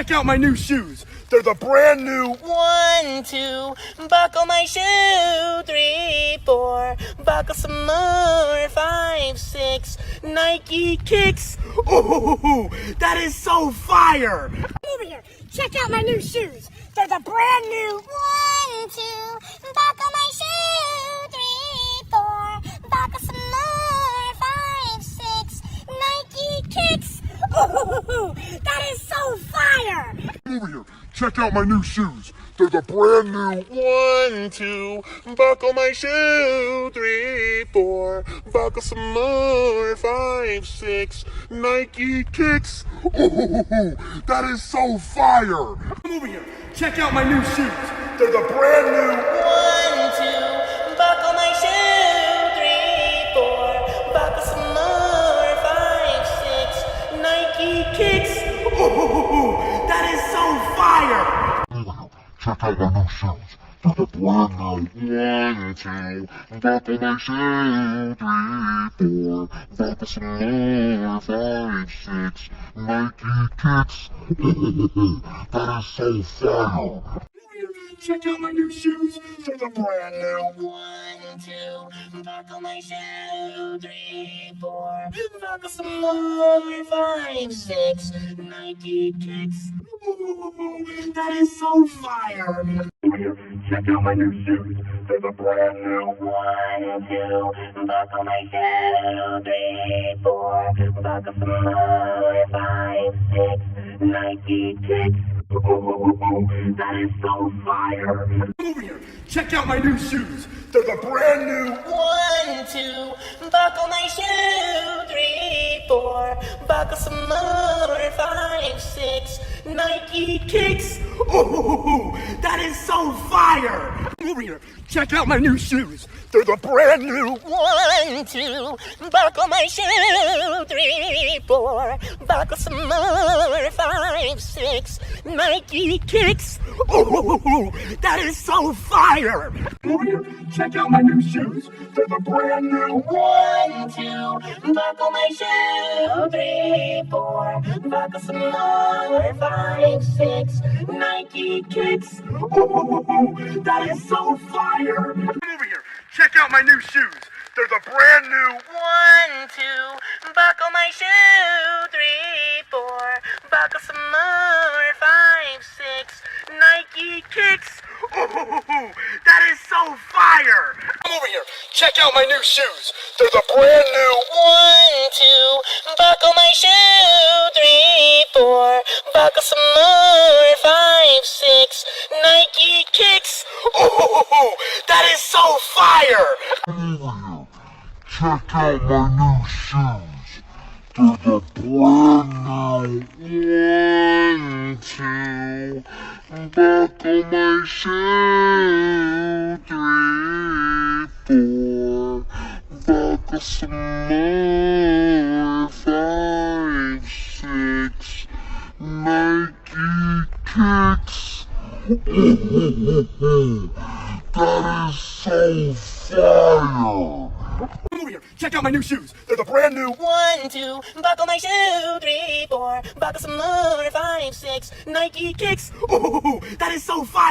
Check out my new shoes. They're the brand new 1, 2, buckle my shoe. 3, 4, buckle some more. 5, 6, Nike kicks. Ooh, that is so fire. Over here, check out my new shoes. They're the brand new 1, 2, buckle my shoe. 3, 4, buckle some more. 5, 6, Nike kicks. Ooh, that is so fire. Over here, check out my new shoes. They're the brand new 1, 2, buckle my shoe. 3, 4, buckle some more. 5, 6, Nike kicks. Ooh, that is so fire. Come over here, check out my new shoes. They're the brand new 1, 2, buckle my shoe. 3, 4, buckle some more. 5, 6, Nike kicks. Ooh, that is so fire. Check out my new shoes. They're the brand new 1, 2, buckle my shoe. 3, 4, buckle some more. 5, 6, Nike kicks. That is so fire. Check out my new shoes. They're the brand new 1, 2, buckle my shoe. 3, 4, buckle some more. 5, 6, Nike kicks. Ooh, that is so fire. Check out my new shoes. They're the brand new 1, 2, buckle my shoe. 3, 4, buckle some more. 5, 6, Nike kicks. Ooh, that is so fire. Over here, check out my new shoes. They're the brand new 1, 2, buckle my shoe. 3, 4, buckle some more. 5, 6, Nike kicks. Ooh, that is so fire. Over here, check out my new shoes. They're the brand new 1, 2, buckle my shoe. 3, 4, buckle some more. 5, 6, Nike kicks. Ooh, that is so fire. Over here, check out my new shoes. They're the brand new 1, 2, buckle my shoe. 3, 4, buckle some more. 5, 6, Nike kicks. Ooh, that is so fire. Over here, check out my new shoes. They're the brand new 1, 2, buckle my shoe. 3, 4, buckle some more. 5, 6, Nike kicks. Ooh, that is so fire. Over here, check out my new shoes. They're the brand new 1, 2, buckle my shoe. 3, 4, buckle some more. 5, 6, Nike kicks. Ooh, that is so fire. Over here, check out my new shoes. They're the brand new 1, 2, buckle my shoe. 3, 4, buckle some more. 5, 6, Nike kicks. That is so fire. Over here, check out my new shoes. They're the brand new 1, 2, buckle my shoe. 3, 4, buckle some more. 5, 6, Nike kicks. Ooh, that is so fire.